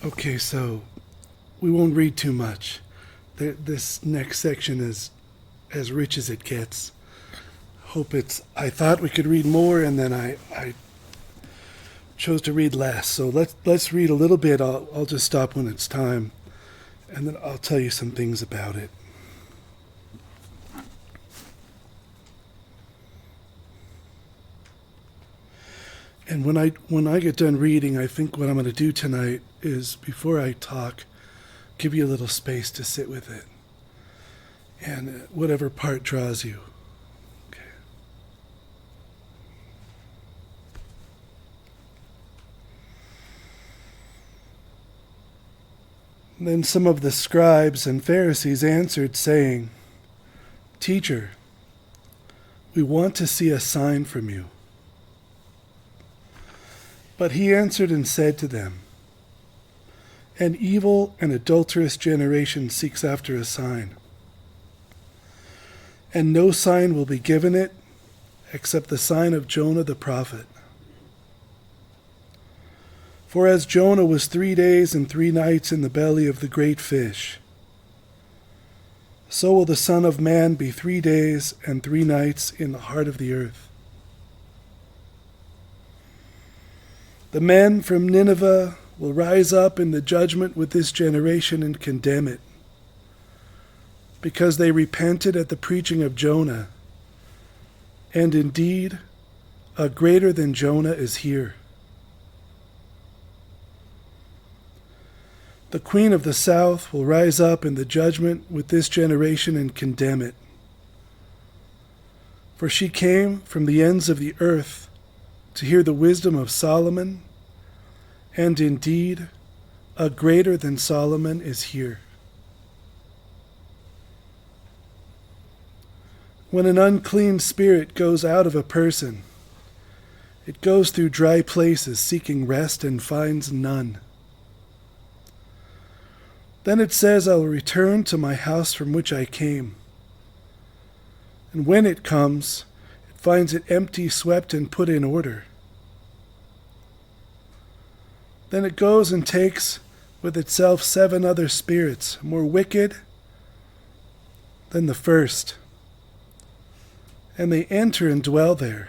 Okay, so we won't read too much. This next section is as rich as it gets. I thought we could read more, and then I chose to read less. So let's read a little bit. I'll just stop when it's time, and then I'll tell you some things about it. And when I get done reading, I think what I'm going to do tonight is, before I talk, give you a little space to sit with it, and whatever part draws you. Okay. Then some of the scribes and Pharisees answered, saying, "Teacher, we want to see a sign from you." But he answered and said to them, "An evil and adulterous generation seeks after a sign, and no sign will be given it except the sign of Jonah the prophet. For as Jonah was 3 days and 3 nights in the belly of the great fish, so will the Son of Man be 3 days and 3 nights in the heart of the earth. The men from Nineveh will rise up in the judgment with this generation and condemn it, because they repented at the preaching of Jonah. And indeed, a greater than Jonah is here. The queen of the south will rise up in the judgment with this generation and condemn it. For she came from the ends of the earth to hear the wisdom of Solomon, and indeed, a greater than Solomon is here. When an unclean spirit goes out of a person, it goes through dry places seeking rest and finds none. Then it says, 'I will return to my house from which I came.' And when it comes, it finds it empty, swept, and put in order. Then it goes and takes with itself 7 other spirits, more wicked than the first. And they enter and dwell there,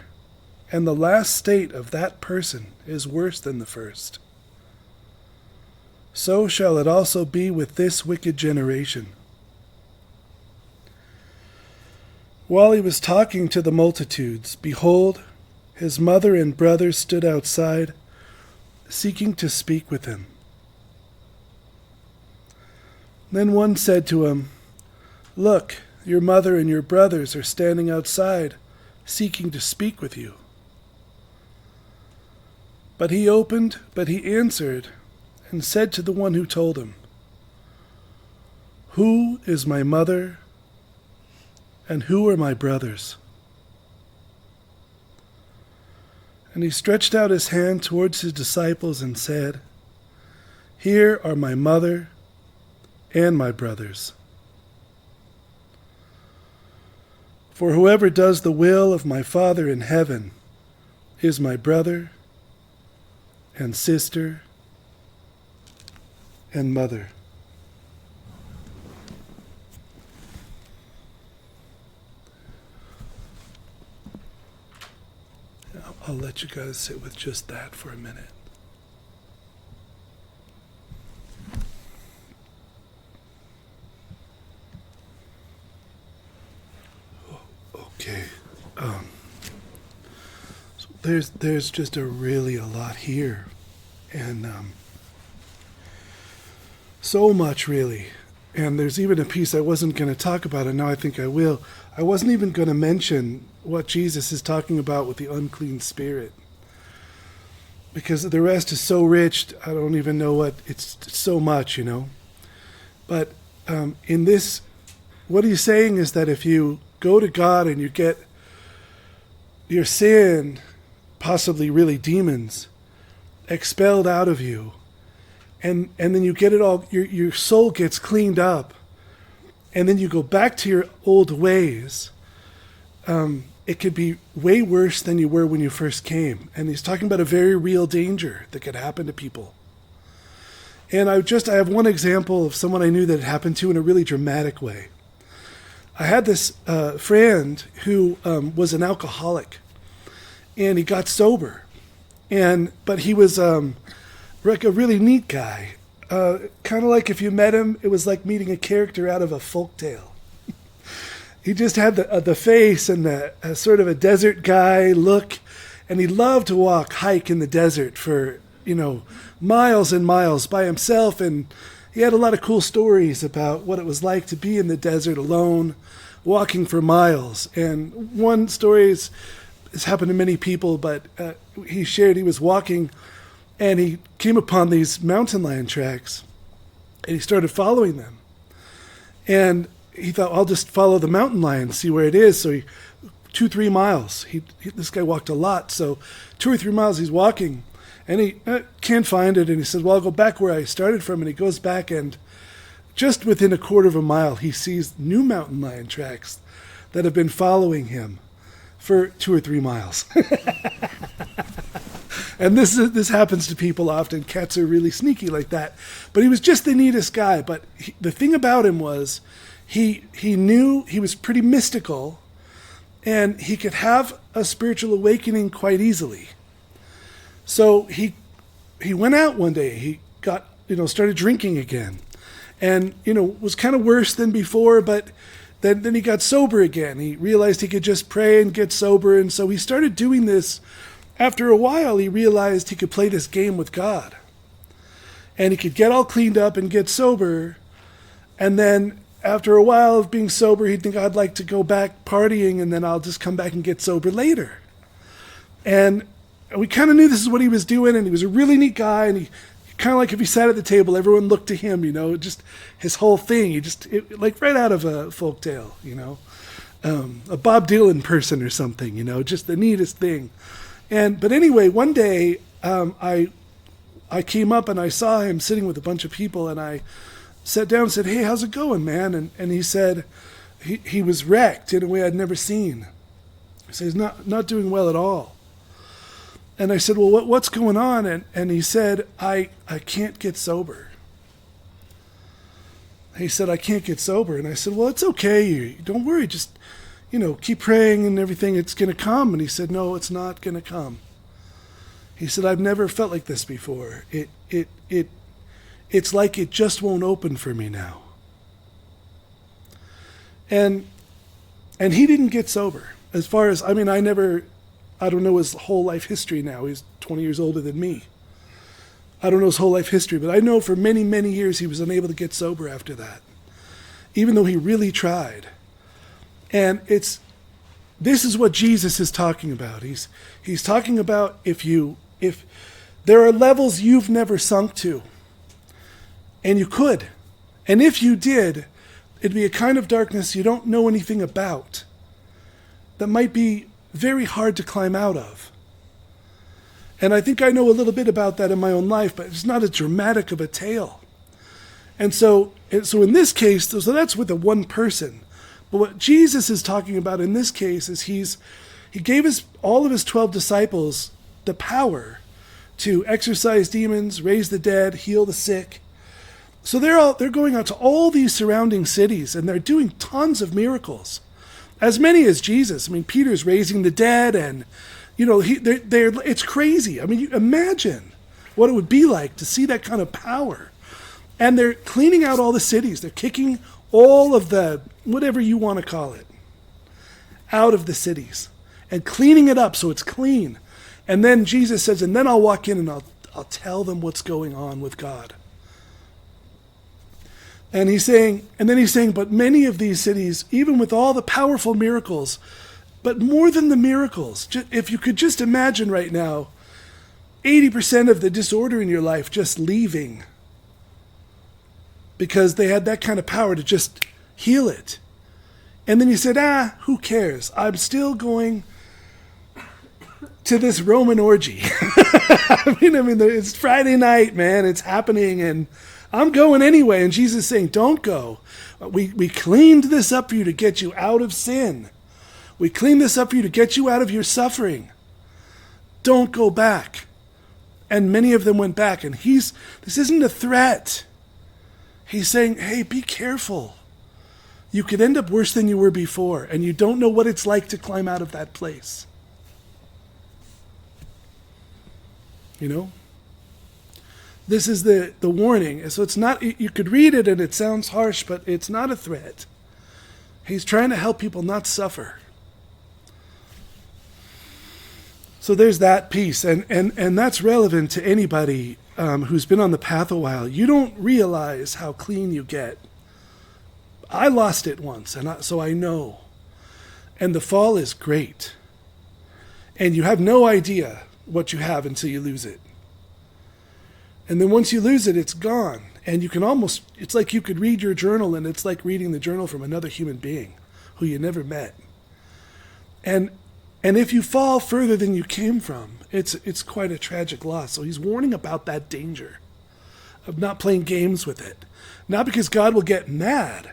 and the last state of that person is worse than the first. So shall it also be with this wicked generation." While he was talking to the multitudes, behold, his mother and brothers stood outside, seeking to speak with him. Then one said to him, "Look, your mother and your brothers are standing outside, seeking to speak with you." But he answered and said to the one who told him, "Who is my mother and who are my brothers?" And he stretched out his hand towards his disciples and said, "Here are my mother and my brothers. For whoever does the will of my Father in heaven is my brother and sister and mother." I'll let you guys sit with just that for a minute. Okay. So there's just a lot here, and so much really. And there's even a piece I wasn't going to talk about, and now I think I will. I wasn't even going to mention what Jesus is talking about with the unclean spirit, because the rest is so rich, I don't even know what, it's so much, you know. But in this, what he's saying is that if you go to God and you get your sin, possibly really demons, expelled out of you, and then you get it all, your soul gets cleaned up, and then you go back to your old ways, it could be way worse than you were when you first came. And he's talking about a very real danger that could happen to people. And I have one example of someone I knew that it happened to in a really dramatic way. I had this friend who was an alcoholic, and he got sober, but he was like a really neat guy. Kind of like if you met him, it was like meeting a character out of a folk tale. He just had the face and the sort of a desert guy look, and he loved to hike in the desert for miles and miles by himself, and he had a lot of cool stories about what it was like to be in the desert alone, walking for miles. And one story has happened to many people, but he shared he was walking and he came upon these mountain lion tracks, and he started following them. And he thought, I'll just follow the mountain lion, see where it is. So 2-3 miles. This guy walked a lot, so 2 or 3 miles he's walking. And he can't find it, and he said, well, I'll go back where I started from. And he goes back, and just within a quarter of a mile, he sees new mountain lion tracks that have been following him for 2 or 3 miles. And this happens to people often. Cats are really sneaky like that. But he was just the neatest guy. But the thing about him was he knew he was pretty mystical, and he could have a spiritual awakening quite easily. So he went out one day. He got, started drinking again, and, was kind of worse than before, but then he got sober again. He realized he could just pray and get sober. And so he started doing this. After a while, he realized he could play this game with God, and he could get all cleaned up and get sober. And then after a while of being sober, he'd think, I'd like to go back partying, and then I'll just come back and get sober later. And we kind of knew this is what he was doing, and he was a really neat guy, and he kind of like if he sat at the table, everyone looked to him, just his whole thing. Like right out of a folk tale, a Bob Dylan person or something, just the neatest thing. But anyway, one day I came up and I saw him sitting with a bunch of people, and I sat down and said, hey, how's it going, man? And he said he was wrecked in a way I'd never seen. He said he's not doing well at all. And I said, well, what's going on? And he said, I can't get sober. He said, I can't get sober. And I said, well, it's okay. Don't worry. Just, keep praying and everything. It's going to come. And he said, no, it's not going to come. He said, I've never felt like this before. It's like it just won't open for me now. And he didn't get sober. As far as, I don't know his whole life history now. He's 20 years older than me. I don't know his whole life history, but I know for many, many years he was unable to get sober after that, even though he really tried. And this is what Jesus is talking about. He's talking about if there are levels you've never sunk to, and you could, and if you did, it'd be a kind of darkness you don't know anything about that might be very hard to climb out of. And I think I know a little bit about that in my own life, but it's not as dramatic of a tale. And so in this case, so that's with a one person. But what Jesus is talking about in this case is he gave all of his 12 disciples the power to exorcise demons, raise the dead, heal the sick. So they're going out to all these surrounding cities, and they're doing tons of miracles. As many as Jesus. Peter's raising the dead, and it's crazy. You imagine what it would be like to see that kind of power. And they're cleaning out all the cities. They're kicking all of the, whatever you want to call it, out of the cities and cleaning it up so it's clean. And then Jesus says, and then I'll walk in and I'll tell them what's going on with God. And he's saying, but many of these cities, even with all the powerful miracles, but more than the miracles, if you could just imagine right now, 80% of the disorder in your life just leaving because they had that kind of power to just heal it. And then you said, who cares? I'm still going to this Roman orgy. It's Friday night, man. It's happening, and I'm going anyway. And Jesus is saying, don't go. We cleaned this up for you to get you out of sin. We cleaned this up for you to get you out of your suffering. Don't go back. And many of them went back. And this isn't a threat. He's saying, hey, be careful. You could end up worse than you were before, and you don't know what it's like to climb out of that place. You know? This is the warning. So it's not, you could read it and it sounds harsh, but it's not a threat. He's trying to help people not suffer. So there's that piece, and that's relevant to anybody who's been on the path a while. You don't realize how clean you get. I lost it once, so I know. And the fall is great. And you have no idea what you have until you lose it. And then once you lose it, it's gone. And you can it's like you could read your journal, and it's like reading the journal from another human being who you never met. And if you fall further than you came from, it's quite a tragic loss. So he's warning about that danger of not playing games with it. Not because God will get mad,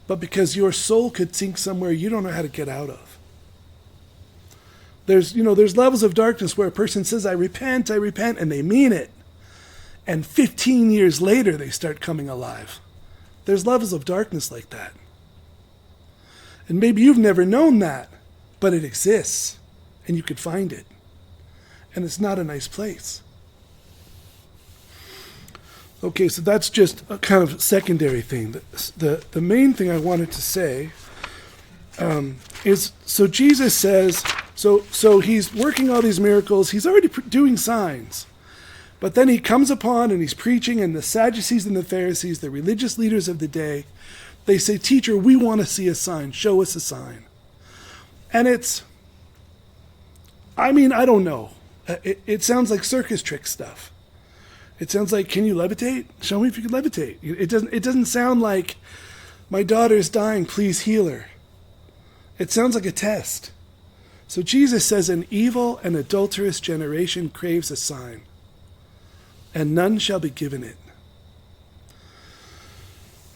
but because your soul could sink somewhere you don't know how to get out of. There's levels of darkness where a person says, I repent, and they mean it. And 15 years later, they start coming alive. There's levels of darkness like that. And maybe you've never known that, but it exists, and you could find it. And it's not a nice place. Okay, so that's just a kind of secondary thing. The main thing I wanted to say is, so Jesus says, so he's working all these miracles. He's already doing signs. But then he comes upon and he's preaching, and the Sadducees and the Pharisees, the religious leaders of the day, they say, teacher, we want to see a sign. Show us a sign. And I don't know. It sounds like circus trick stuff. It sounds like, can you levitate? Show me if you can levitate. It doesn't sound like, my daughter's dying, please heal her. It sounds like a test. So Jesus says, an evil and adulterous generation craves a sign, and none shall be given it.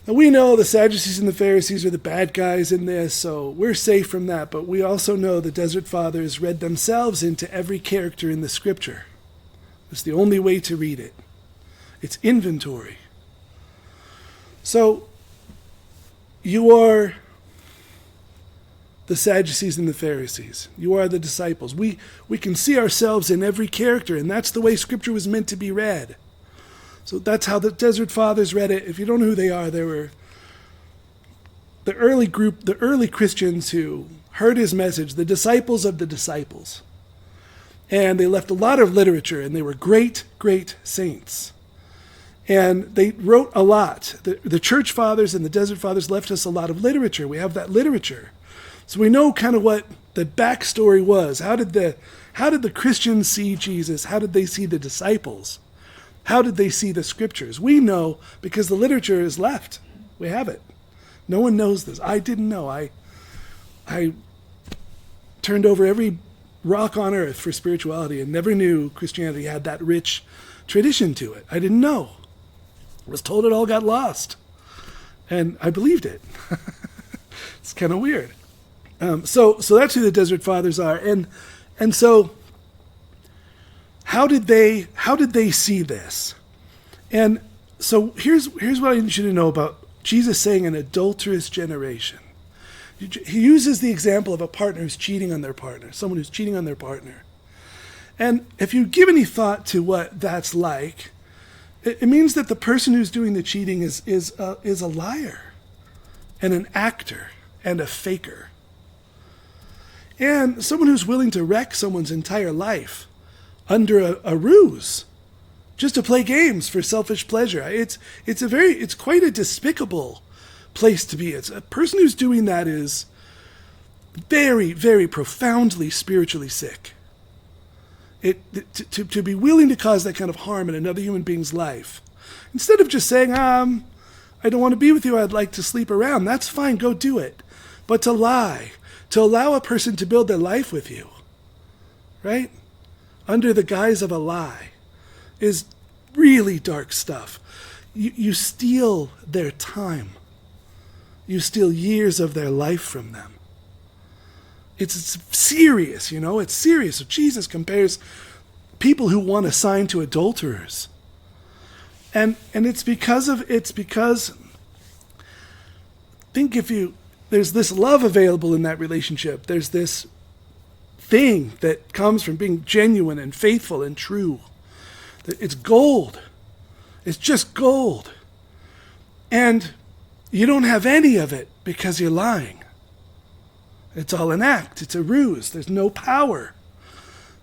Now we know the Sadducees and the Pharisees are the bad guys in this, so we're safe from that, but we also know the Desert Fathers read themselves into every character in the scripture. It's the only way to read it. It's inventory. So, you are the Sadducees and the Pharisees. You are the disciples. We can see ourselves in every character, and that's the way Scripture was meant to be read. So that's how the Desert Fathers read it. If you don't know who they are, they were the early Christians who heard his message, the disciples of the disciples. And they left a lot of literature, and they were great, great saints. And they wrote a lot. The Church Fathers and the Desert Fathers left us a lot of literature. We have that literature. So we know kind of what the backstory was. How did the Christians see Jesus? How did they see the disciples? How did they see the scriptures? We know because the literature is left. We have it. No one knows this. I didn't know. I turned over every rock on earth for spirituality and never knew Christianity had that rich tradition to it. I didn't know. I was told it all got lost. And I believed it. It's kind of weird. So that's who the Desert Fathers are. And so how did they see this? And so here's what I need you to know about Jesus saying an adulterous generation. He uses the example of a partner who's cheating on their partner, someone who's cheating on their partner. And if you give any thought to what that's like, it means that the person who's doing the cheating is a liar and an actor and a faker. And someone who's willing to wreck someone's entire life under a ruse just to play games for selfish pleasure. It's quite a despicable place to be. It's a person who's doing that is very, very profoundly spiritually sick. To be willing to cause that kind of harm in another human being's life, instead of just saying, I don't want to be with you, I'd like to sleep around, that's fine, go do it. But to lie, to allow a person to build their life with you, right, under the guise of a lie, is really dark stuff. You steal their time. You steal years of their life from them. It's serious, it's serious. So Jesus compares people who want a sign to adulterers. And it's because think there's this love available in that relationship. There's this thing that comes from being genuine and faithful and true. It's gold. It's just gold. And you don't have any of it because you're lying. It's all an act. It's a ruse. There's no power.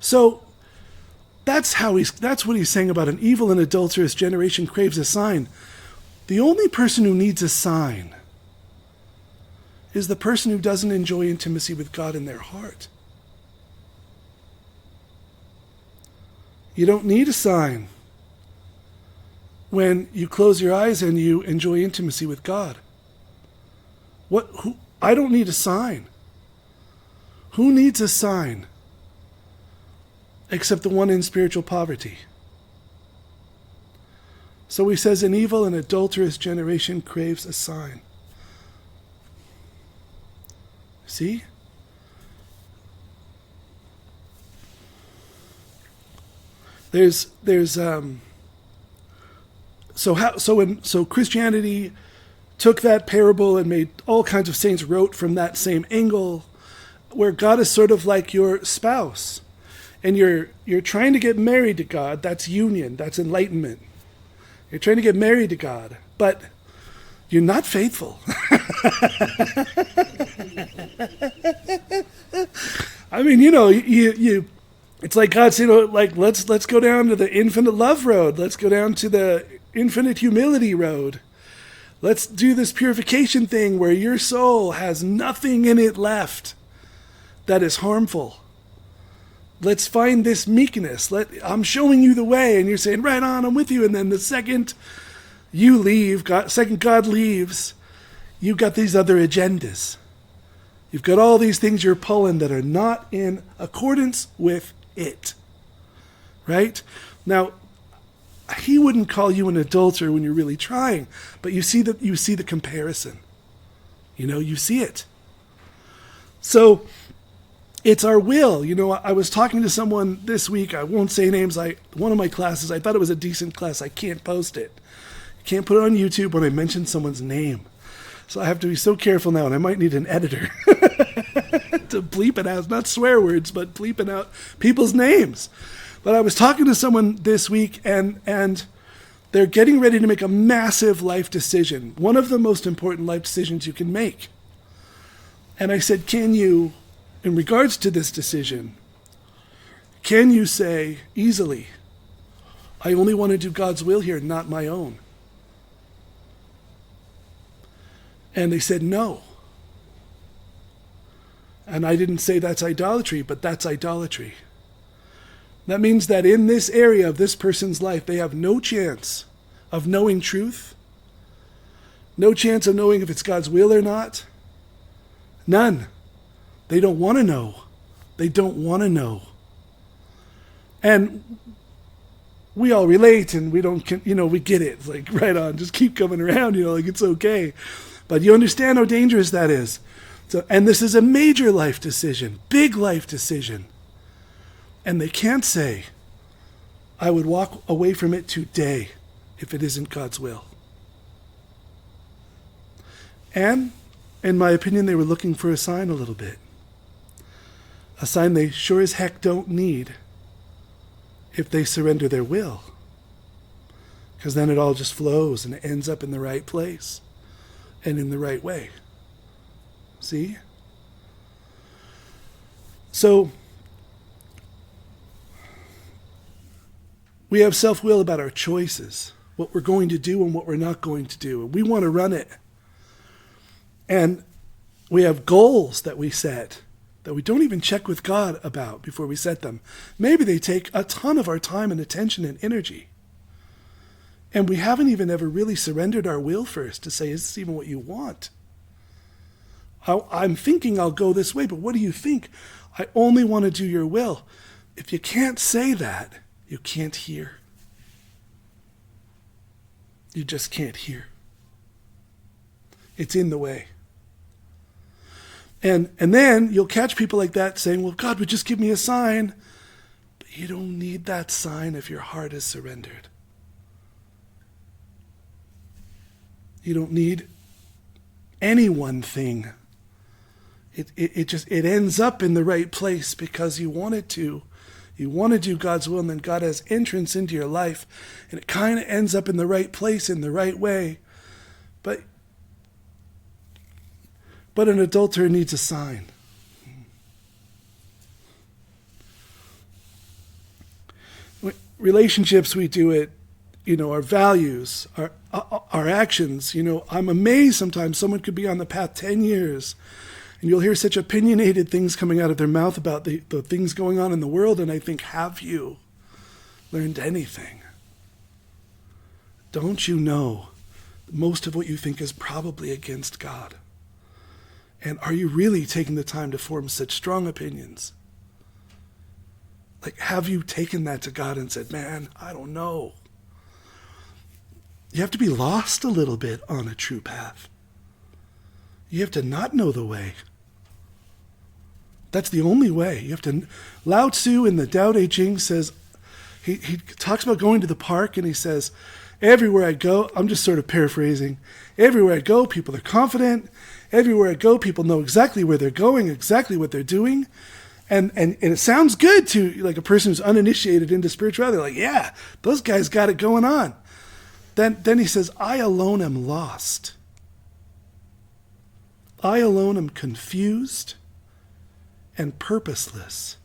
So that's what he's saying about an evil and adulterous generation craves a sign. The only person who needs a sign is the person who doesn't enjoy intimacy with God in their heart. You don't need a sign when you close your eyes and you enjoy intimacy with God. I don't need a sign. Who needs a sign except the one in spiritual poverty? So he says, an evil and adulterous generation craves a sign. See? So Christianity took that parable and made all kinds of saints wrote from that same angle, where God is sort of like your spouse, and you're trying to get married to God. That's union. That's enlightenment. You're trying to get married to God, but you're not faithful. I mean, you it's like God saying, like, let's go down to the infinite love road. Let's go down to the infinite humility road. Let's do this purification thing where your soul has nothing in it left that is harmful. Let's find this meekness. I'm showing you the way, and you're saying, right on, I'm with you. And then the second you leave, God leaves, you've got these other agendas. You've got all these things you're pulling that are not in accordance with it. Right? Now, he wouldn't call you an adulterer when you're really trying, but you see the comparison. You see it. So it's our will. I was talking to someone this week. I won't say names. One of my classes, I thought it was a decent class. I can't post it. I can't put it on YouTube when I mention someone's name. So I have to be so careful now, and I might need an editor to bleep it out. Not swear words, but bleeping out people's names. But I was talking to someone this week, and they're getting ready to make a massive life decision, one of the most important life decisions you can make. And I said, can you, in regards to this decision, can you say easily, I only want to do God's will here, not my own? And they said no. And I didn't say that's idolatry, but that's idolatry. That means that in this area of this person's life, they have no chance of knowing truth, no chance of knowing if it's God's will or not. None. They don't want to know. They don't want to know. And we all relate, and we don't, we get it. It's like, right on, just keep coming around, like it's okay. But you understand how dangerous that is. So, and this is a major life decision, big life decision. And they can't say, I would walk away from it today if it isn't God's will. And, in my opinion, they were looking for a sign a little bit. A sign they sure as heck don't need if they surrender their will. Because then it all just flows and it ends up in the right place and in the right way. See? So, we have self-will about our choices, what we're going to do and what we're not going to do. And we want to run it. And we have goals that we set that we don't even check with God about before we set them. Maybe they take a ton of our time and attention and energy. And we haven't even ever really surrendered our will first to say, is this even what you want? I'm thinking I'll go this way, but what do you think? I only want to do your will. If you can't say that, you can't hear. You just can't hear. It's in the way. And then you'll catch people like that saying, well, God would just give me a sign. But you don't need that sign if your heart is surrendered. You don't need any one thing. It ends up in the right place because you want it to. You want to do God's will, and then God has entrance into your life, and it kind of ends up in the right place in the right way. But an adulterer needs a sign. Relationships, we do it, our values, our actions. I'm amazed sometimes someone could be on the path 10 years and you'll hear such opinionated things coming out of their mouth about the things going on in the world, and I think, have you learned anything? Don't you know most of what you think is probably against God? And are you really taking the time to form such strong opinions? Like, have you taken that to God and said, man, I don't know? You have to be lost a little bit on a true path. You have to not know the way. That's the only way. You have to. Lao Tzu in the Tao Te Ching says, he talks about going to the park, and he says, everywhere I go, I'm just sort of paraphrasing, everywhere I go, people are confident. Everywhere I go, people know exactly where they're going, exactly what they're doing. And it sounds good to like a person who's uninitiated into spirituality. They're like, yeah, those guys got it going on. Then he says, I alone am lost. I alone am confused and purposeless.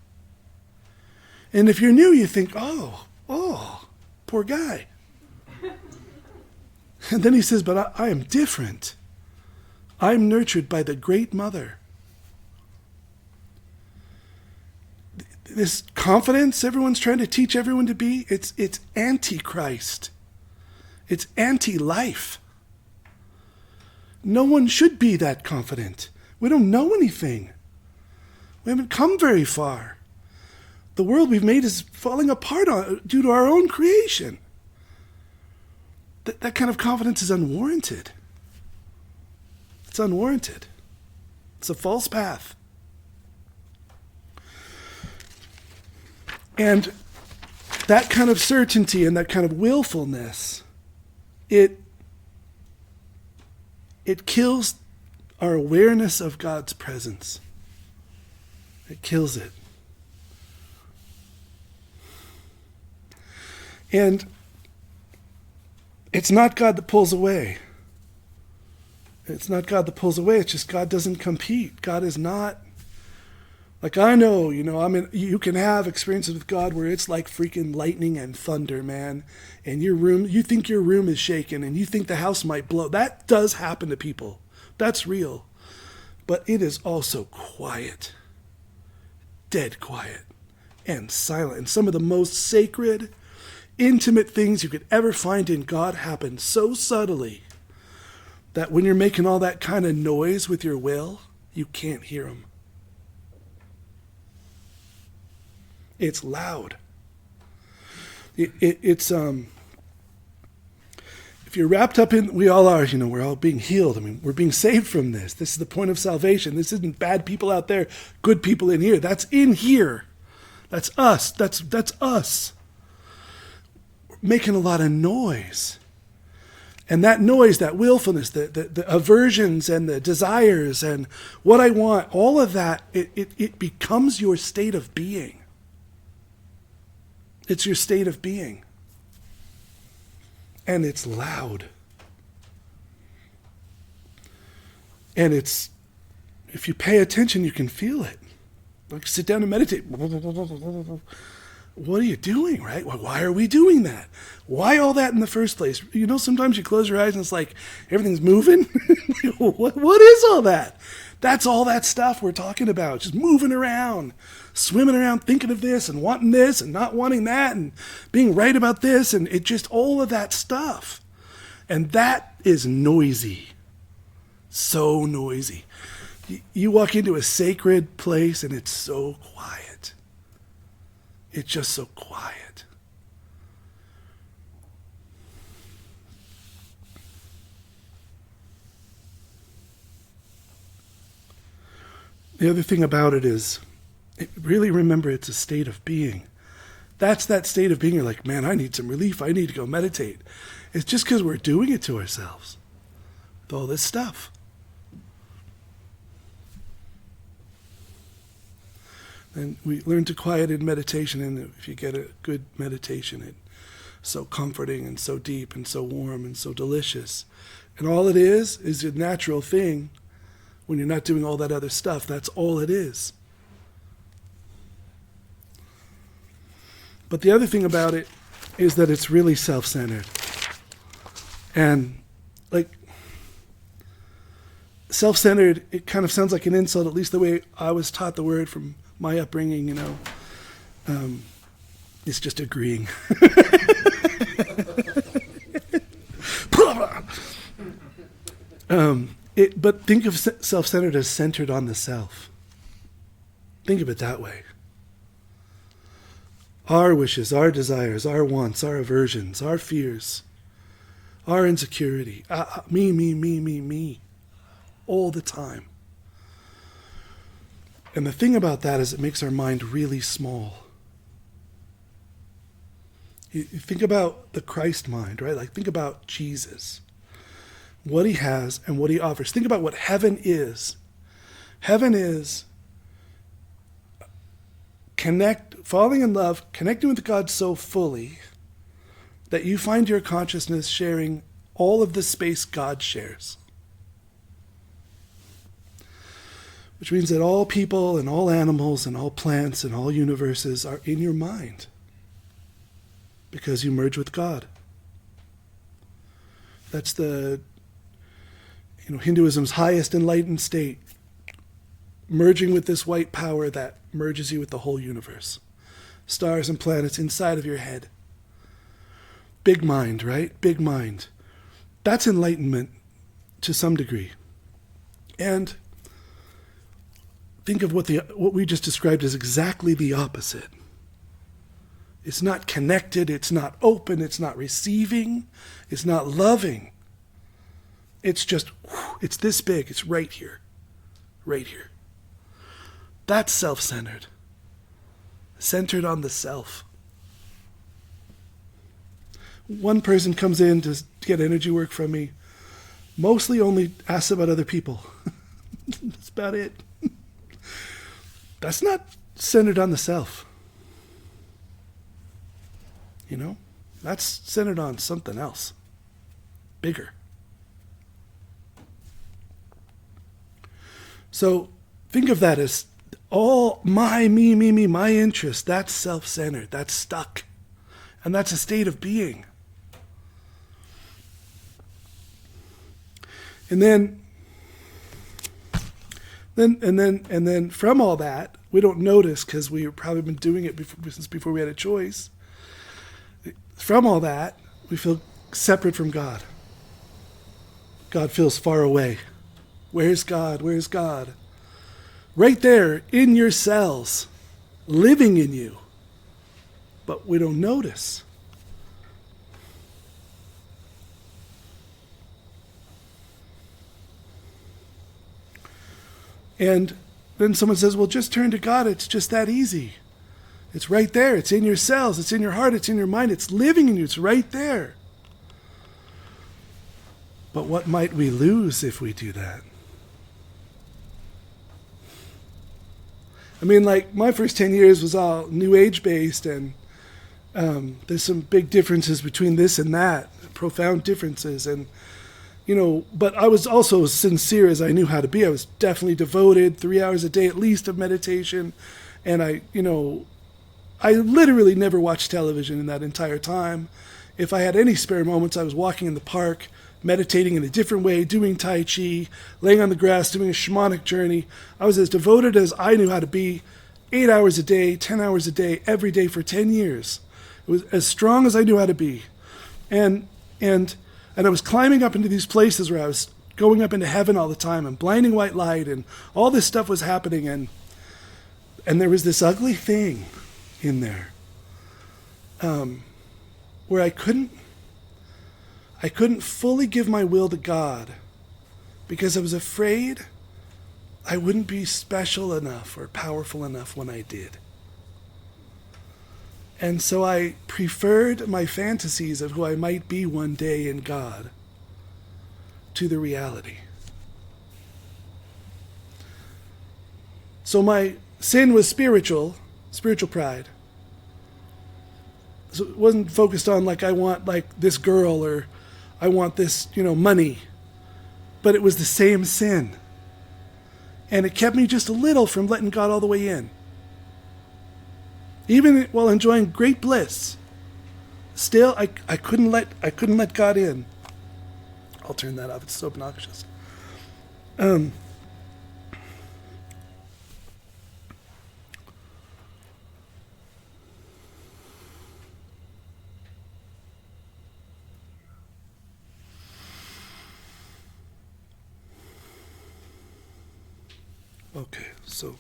And if you're new, you think, oh, poor guy. And then he says, but I am different. I'm nurtured by the great mother. This confidence everyone's trying to teach everyone to be, it's anti-Christ. It's anti-life. No one should be that confident. We don't know anything. We haven't come very far. The world we've made is falling apart due to our own creation. That kind of confidence is unwarranted. It's unwarranted. It's a false path. And that kind of certainty and that kind of willfulness, it kills our awareness of God's presence. It kills it. And it's not God that pulls away. It's not God that pulls away. It's just God doesn't compete. God is not, like I know, you can have experiences with God where it's like freaking lightning and thunder, man. And you think your room is shaking and you think the house might blow. That does happen to people. That's real. But it is also quiet. Dead quiet and silent. And some of the most sacred, intimate things you could ever find in God happen so subtly that when you're making all that kind of noise with your will, you can't hear them. It's loud. It's if you're wrapped up in, we all are, we're all being healed. I mean, we're being saved from this. This is the point of salvation. This isn't bad people out there, good people in here. That's in here. That's us. That's us. We're making a lot of noise. And that noise, that willfulness, the aversions and the desires and what I want, all of that, it becomes your state of being. It's your state of being. And it's loud. And if you pay attention, you can feel it. Like sit down and meditate. What are you doing, right? Why are we doing that? Why all that in the first place? Sometimes you close your eyes and it's like everything's moving. What is all that? That's all that stuff we're talking about. Just moving around, swimming around, thinking of this and wanting this and not wanting that and being right about this. And it just all of that stuff. And that is noisy. So noisy. You walk into a sacred place and it's so quiet. It's just so quiet. The other thing about it is, really remember it's a state of being. That's that state of being, you're like, man, I need some relief. I need to go meditate. It's just because we're doing it to ourselves with all this stuff. And we learn to quiet in meditation, and if you get a good meditation, it's so comforting and so deep and so warm and so delicious. And all it is a natural thing when you're not doing all that other stuff. That's all it is. But the other thing about it is that it's really self-centered. And like, self-centered, it kind of sounds like an insult, at least the way I was taught the word from my upbringing, it's just agreeing. But think of self-centered as centered on the self. Think of it that way. Our wishes, our desires, our wants, our aversions, our fears, our insecurity, me, all the time. And the thing about that is it makes our mind really small. You think about the Christ mind, right? Like, think about Jesus, what he has and what he offers. Think about what heaven is. Heaven is falling in love, connecting with God so fully that you find your consciousness sharing all of the space God shares. Which means that all people and all animals and all plants and all universes are in your mind because you merge with God. That's the Hinduism's highest enlightened state, merging with this white power that merges you with the whole universe. Stars and planets inside of your head. Big mind, right? Big mind. That's enlightenment to some degree. And think of what we just described as exactly the opposite. It's not connected, it's not open, it's not receiving, it's not loving. It's just, it's this big, it's right here. Right here. That's self-centered. Centered on the self. One person comes in to get energy work from me, mostly only asks about other people. That's about it. That's not centered on the self. That's centered on something else. Bigger. So think of that as all me, my interest. That's self-centered. That's stuck. And that's a state of being. And then from all that, we don't notice because we've probably been doing it since before we had a choice. From all that, we feel separate from God. God feels far away. Where's God? Where's God? Right there in your cells, living in you. But we don't notice. And then someone says, well, just turn to God. It's just that easy. It's right there. It's in your cells. It's in your heart. It's in your mind. It's living in you. It's right there. But what might we lose if we do that? I mean, like, my first 10 years was all New Age based, and there's some big differences between this and that, profound differences. And, but I was also as sincere as I knew how to be. I was definitely devoted, 3 hours a day at least of meditation. And I literally never watched television in that entire time. If I had any spare moments, I was walking in the park, meditating in a different way, doing Tai Chi, laying on the grass, doing a shamanic journey. I was as devoted as I knew how to be, 8 hours a day, 10 hours a day, every day for 10 years. It was as strong as I knew how to be. And I was climbing up into these places where I was going up into heaven all the time, and blinding white light, and all this stuff was happening. And there was this ugly thing in there where I couldn't fully give my will to God because I was afraid I wouldn't be special enough or powerful enough when I did. And so I preferred my fantasies of who I might be one day in God to the reality. So my sin was spiritual pride. So it wasn't focused on like I want like this girl or I want this, money. But it was the same sin. And it kept me just a little from letting God all the way in. Even while enjoying great bliss, still I couldn't let God in. I'll turn that off. It's so obnoxious. Okay, so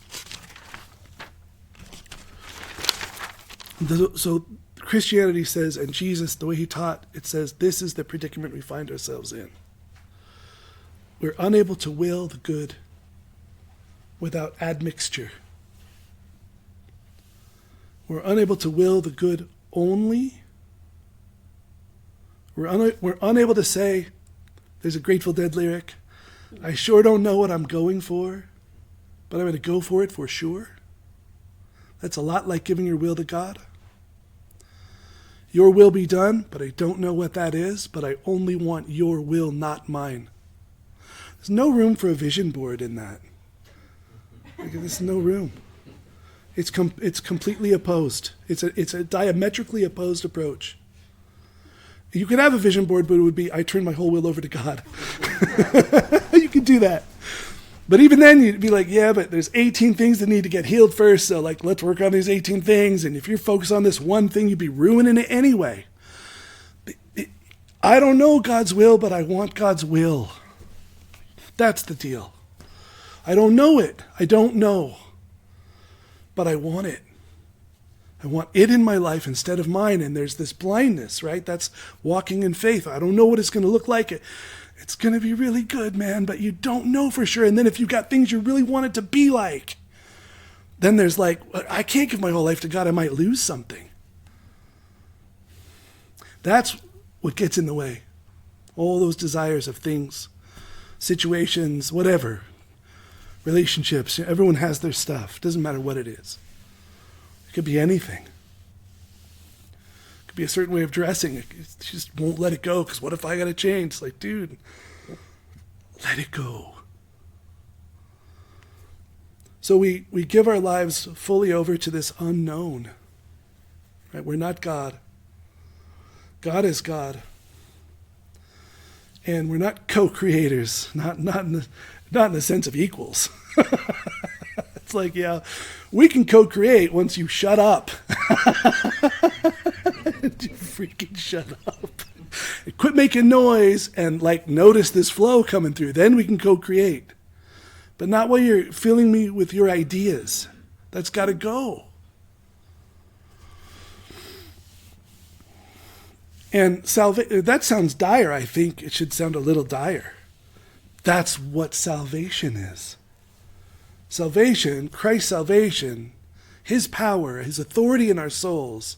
Christianity says, and Jesus, the way he taught, it says, this is the predicament we find ourselves in. We're unable to will the good without admixture. We're unable to will the good only. We're unable to say, there's a Grateful Dead lyric, I sure don't know what I'm going for, but I'm going to go for it for sure. That's a lot like giving your will to God. Your will be done, but I don't know what that is, but I only want your will, not mine. There's no room for a vision board in that. There's no room. It's completely opposed. It's a diametrically opposed approach. You could have a vision board, but it would be, I turn my whole will over to God. You could do that. But even then, you'd be like, yeah, but there's 18 things that need to get healed first, so let's work on these 18 things, and if you're focused on this one thing, you'd be ruining it anyway. I don't know God's will, but I want God's will. That's the deal. I don't know it. I don't know. But I want it. I want it in my life instead of mine, and there's this blindness, right? That's walking in faith. I don't know what it's going to look like. It's going to be really good, man, but you don't know for sure. And then if you've got things you really want it to be like, then there's like, I can't give my whole life to God. I might lose something. That's what gets in the way. All those desires of things, situations, whatever, relationships. Everyone has their stuff. Doesn't matter what it is. It could be anything. It could be a certain way of dressing. It just won't let it go because what if I got to change? It's like, dude, let it go. So we give our lives fully over to this unknown. Right? We're not God. God is God. And we're not co-creators, not in the sense of equals. It's like, yeah, we can co-create once you shut up. You freaking shut up. Quit making noise and notice this flow coming through. Then we can co-create. But not while you're filling me with your ideas. That's got to go. And that sounds dire. I think it should sound a little dire. That's what salvation is. Salvation, Christ's salvation, his power, his authority in our souls,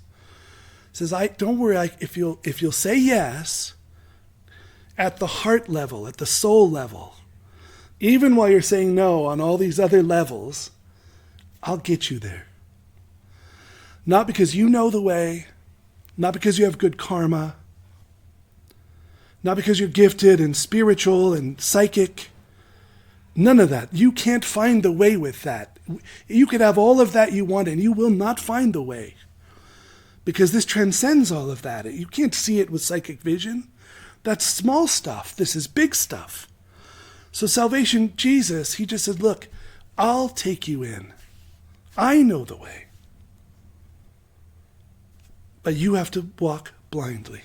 says, don't worry, if you'll say yes at the heart level, at the soul level, even while you're saying no on all these other levels, I'll get you there. Not because you know the way, not because you have good karma, not because you're gifted and spiritual and psychic. None of that. You can't find the way with that. You could have all of that you want and you will not find the way. Because this transcends all of that. You can't see it with psychic vision. That's small stuff. This is big stuff. So salvation, Jesus, he just said, look, I'll take you in. I know the way. But you have to walk blindly.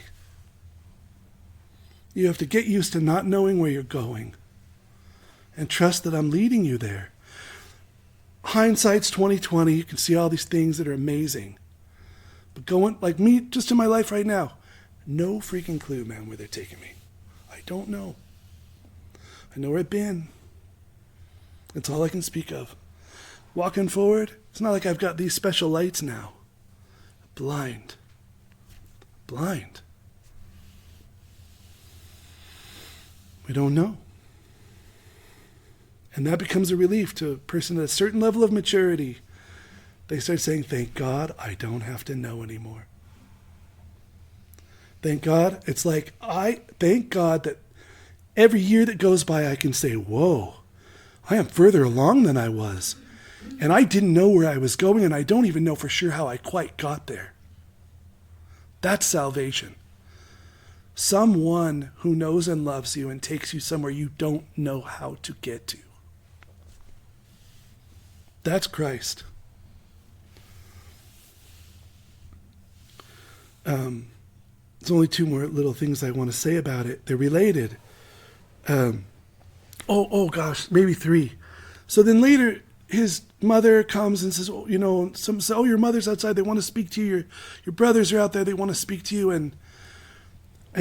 You have to get used to not knowing where you're going. And trust that I'm leading you there. Hindsight's 20/20. You can see all these things that are amazing. But going, like me, just in my life right now, no freaking clue, man, where they're taking me. I don't know. I know where I've been. That's all I can speak of. Walking forward, it's not like I've got these special lights now. blind. Blind. We don't know. And that becomes a relief to a person at a certain level of maturity. They start saying, thank God I don't have to know anymore. Thank God. It's like, thank God that every year that goes by I can say, whoa, I am further along than I was. And I didn't know where I was going, and I don't even know for sure how I quite got there. That's salvation. Someone who knows and loves you and takes you somewhere you don't know how to get to. That's Christ. There's only two more little things I want to say about it. They're related. Maybe three. So then later, his mother comes and says, some say, your mother's outside. They want to speak to you. Your brothers are out there. They want to speak to you. And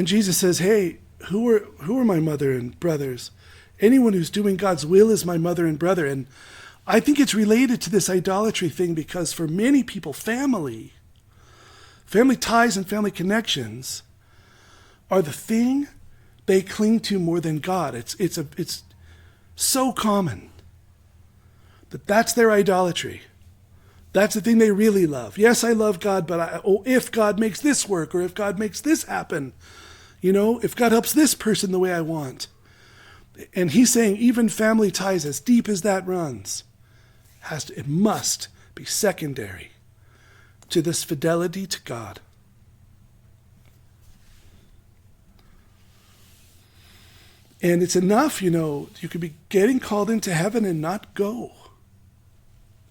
Jesus says, hey, who are my mother and brothers? Anyone who's doing God's will is my mother and brother. And I think it's related to this idolatry thing because for many people, family ties and family connections are the thing they cling to more than God. It's so common that's their idolatry. That's the thing they really love. Yes, I love God, but if God makes this work, or if God makes this happen, if God helps this person the way I want. And he's saying even family ties, as deep as that runs, it must be secondary to this fidelity to God. And it's enough, you could be getting called into heaven and not go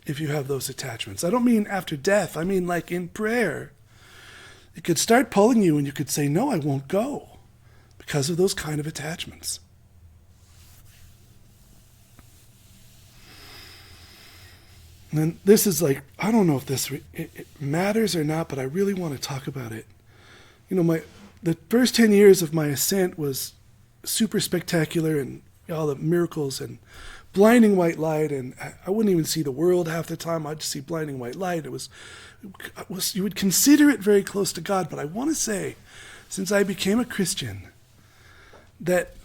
if you have those attachments. I don't mean after death. I mean like in prayer. It could start pulling you and you could say, no, I won't go because of those kind of attachments. And then this is like, I don't know if this it matters or not, but I really want to talk about it. The first 10 years of my ascent was super spectacular and all the miracles and blinding white light, and I wouldn't even see the world half the time. I'd just see blinding white light. It was you would consider it very close to God, but I want to say, since I became a Christian, that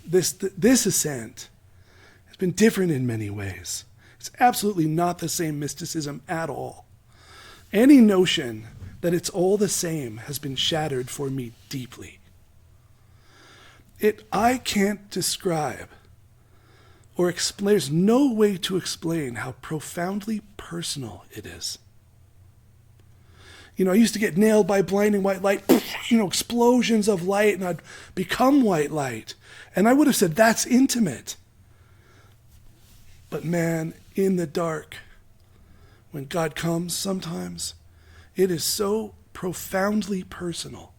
this ascent has been different in many ways. It's absolutely not the same mysticism at all. Any notion that it's all the same has been shattered for me deeply. I can't describe or explain, there's no way to explain how profoundly personal it is. I used to get nailed by blinding white light, explosions of light, and I'd become white light. And I would have said, that's intimate. But man, in the dark, when God comes sometimes, it is so profoundly personal.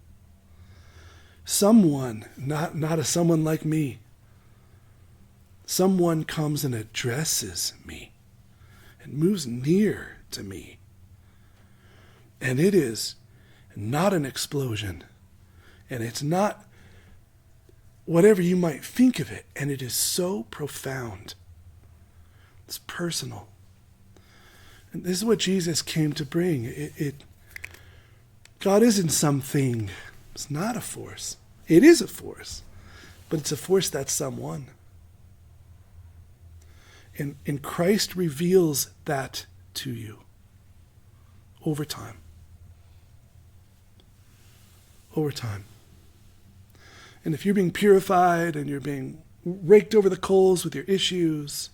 Someone, not a someone like me, someone comes and addresses me and moves near to me. And it is not an explosion. And it's not whatever you might think of it. And it is so profound. It's personal. And this is what Jesus came to bring. God isn't something. It's not a force. It is a force. But it's a force that's someone. And Christ reveals that to you over time. Over time. And if you're being purified and you're being raked over the coals with your issues,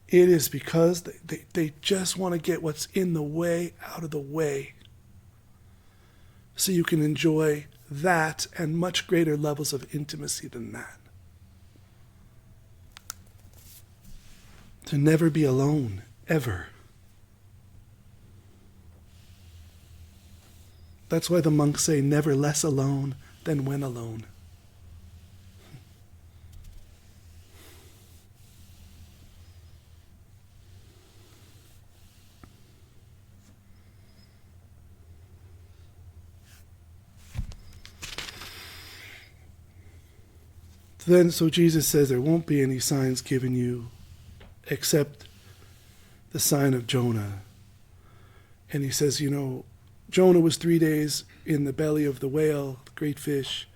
it is because they just want to get what's in the way out of the way so you can enjoy that and much greater levels of intimacy than that. To never be alone, ever. That's why the monks say, never less alone than when alone. So Jesus says there won't be any signs given you except the sign of Jonah. And he says, Jonah was 3 days in the belly of the whale, the great fish.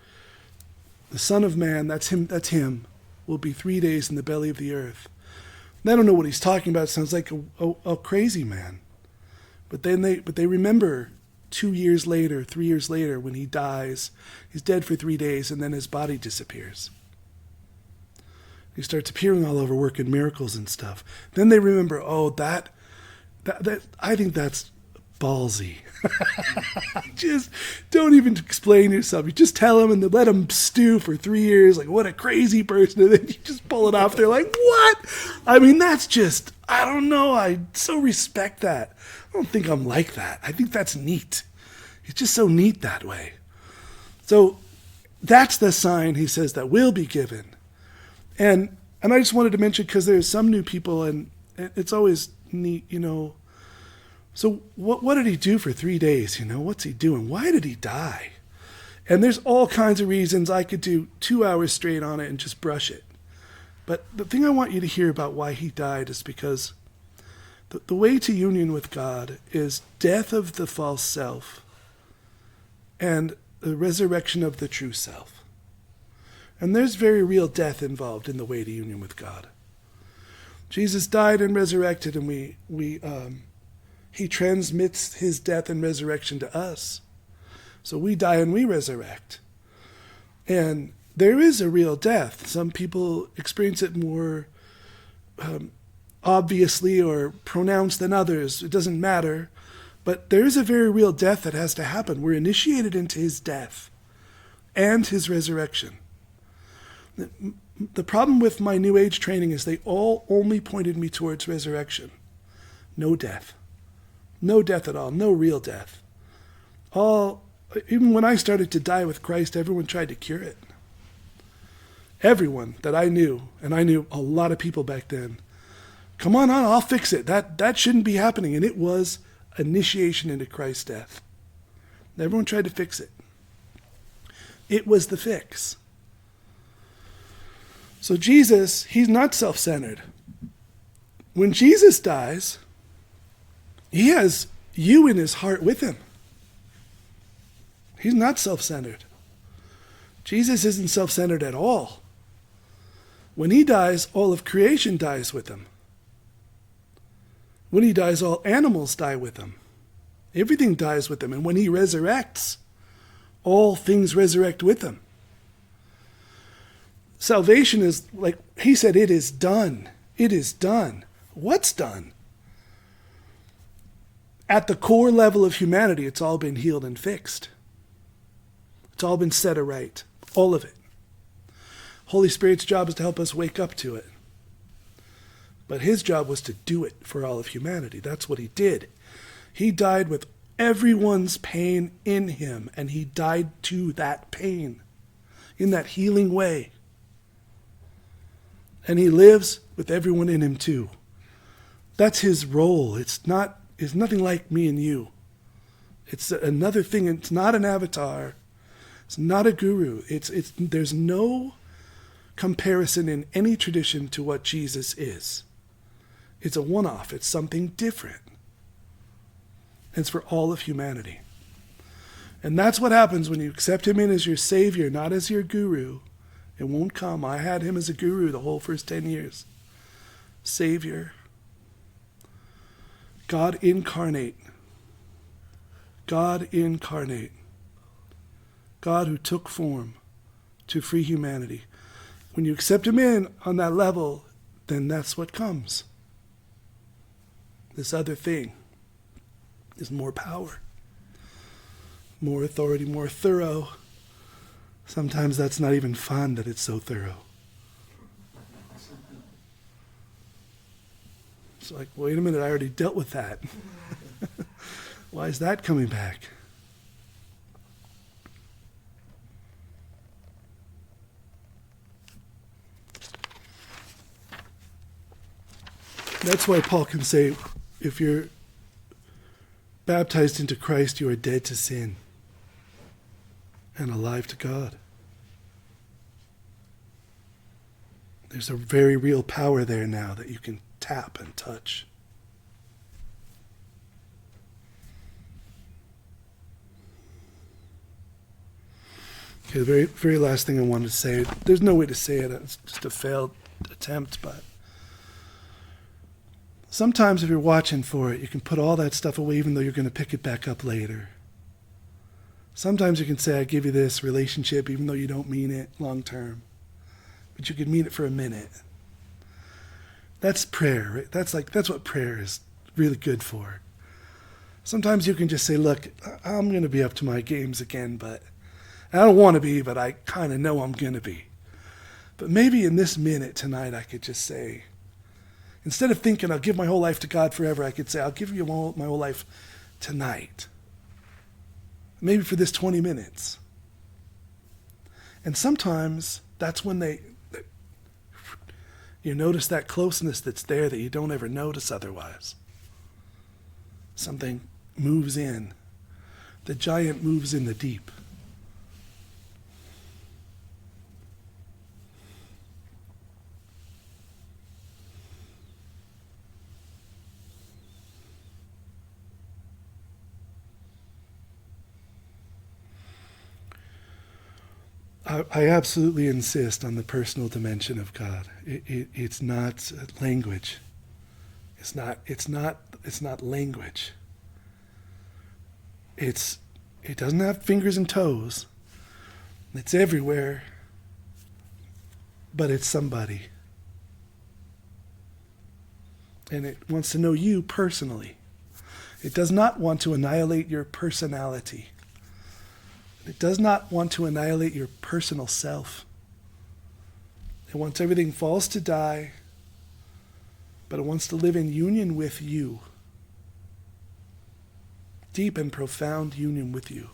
The Son of Man, that's him, will be 3 days in the belly of the earth. And I don't know what he's talking about. It sounds like a crazy man. But they remember 2 years later, 3 years later, when he dies, he's dead for 3 days, and then his body disappears. He starts appearing all over, working miracles and stuff. Then they remember, that I think that's ballsy. Just don't even explain yourself. You just tell them and then let them stew for 3 years. Like, what a crazy person. And then you just pull it off. They're like, what? I mean, that's just, I don't know. I so respect that. I don't think I'm like that. I think that's neat. It's just so neat that way. So that's the sign, he says, that will be given. And I just wanted to mention, because there's some new people, and it's always neat, So what did he do for 3 days? What's he doing? Why did he die? And there's all kinds of reasons. I could do 2 hours straight on it and just brush it. But the thing I want you to hear about why he died is because the way to union with God is death of the false self and the resurrection of the true self. And there's very real death involved in the way to union with God. Jesus died and resurrected, and he transmits his death and resurrection to us. So we die and we resurrect. And there is a real death. Some people experience it more obviously or pronounced than others. It doesn't matter. But there is a very real death that has to happen. We're initiated into his death and his resurrection. The problem with my New Age training is they all only pointed me towards resurrection. No death. No death at all. No real death. Even when I started to die with Christ, everyone tried to cure it. Everyone that I knew, and I knew a lot of people back then, come on, I'll fix it. That shouldn't be happening. And it was initiation into Christ's death. Everyone tried to fix it. It was the fix. So Jesus, he's not self-centered. When Jesus dies, he has you in his heart with him. He's not self-centered. Jesus isn't self-centered at all. When he dies, all of creation dies with him. When he dies, all animals die with him. Everything dies with him. And when he resurrects, all things resurrect with him. Salvation is like, he said, it is done. It is done. What's done? At the core level of humanity, it's all been healed and fixed. It's all been set aright. All of it. Holy Spirit's job is to help us wake up to it. But his job was to do it for all of humanity. That's what he did. He died with everyone's pain in him, and he died to that pain in that healing way. And he lives with everyone in him too. That's his role. It's nothing like me and you. It's another thing. It's not an avatar. It's not a guru. There's no comparison in any tradition to what Jesus is. It's a one-off. It's something different. It's for all of humanity. And that's what happens when you accept him in as your savior, not as your guru. It won't come. I had him as a guru the whole first 10 years. Savior. God incarnate. God incarnate. God who took form to free humanity. When you accept him in on that level, then that's what comes. This other thing is more power, more authority, more thorough. Sometimes that's not even fun that it's so thorough. It's like, wait a minute, I already dealt with that. Why is that coming back? That's why Paul can say, if you're baptized into Christ, you are dead to sin and alive to God. There's a very real power there now that you can tap and touch. Okay, the very, very last thing I wanted to say, there's no way to say it, it's just a failed attempt, but sometimes if you're watching for it, you can put all that stuff away even though you're going to pick it back up later. Sometimes you can say, I give you this relationship even though you don't mean it long term, but you can mean it for a minute. That's prayer, right? That's what prayer is really good for. Sometimes you can just say, look, I'm going to be up to my games again, but I don't want to be, but I kind of know I'm going to be. But maybe in this minute tonight, I could just say, instead of thinking I'll give my whole life to God forever, I could say, I'll give you my whole life tonight. Maybe for this 20 minutes. And sometimes that's when you notice that closeness that's there that you don't ever notice otherwise. Something moves in. The giant moves in the deep. I absolutely insist on the personal dimension of God. It's not language. It's not language. It doesn't have fingers and toes. It's everywhere. But it's somebody. And it wants to know you personally. It does not want to annihilate your personality. It does not want to annihilate your personal self. It wants everything false to die, but it wants to live in union with you. Deep and profound union with you.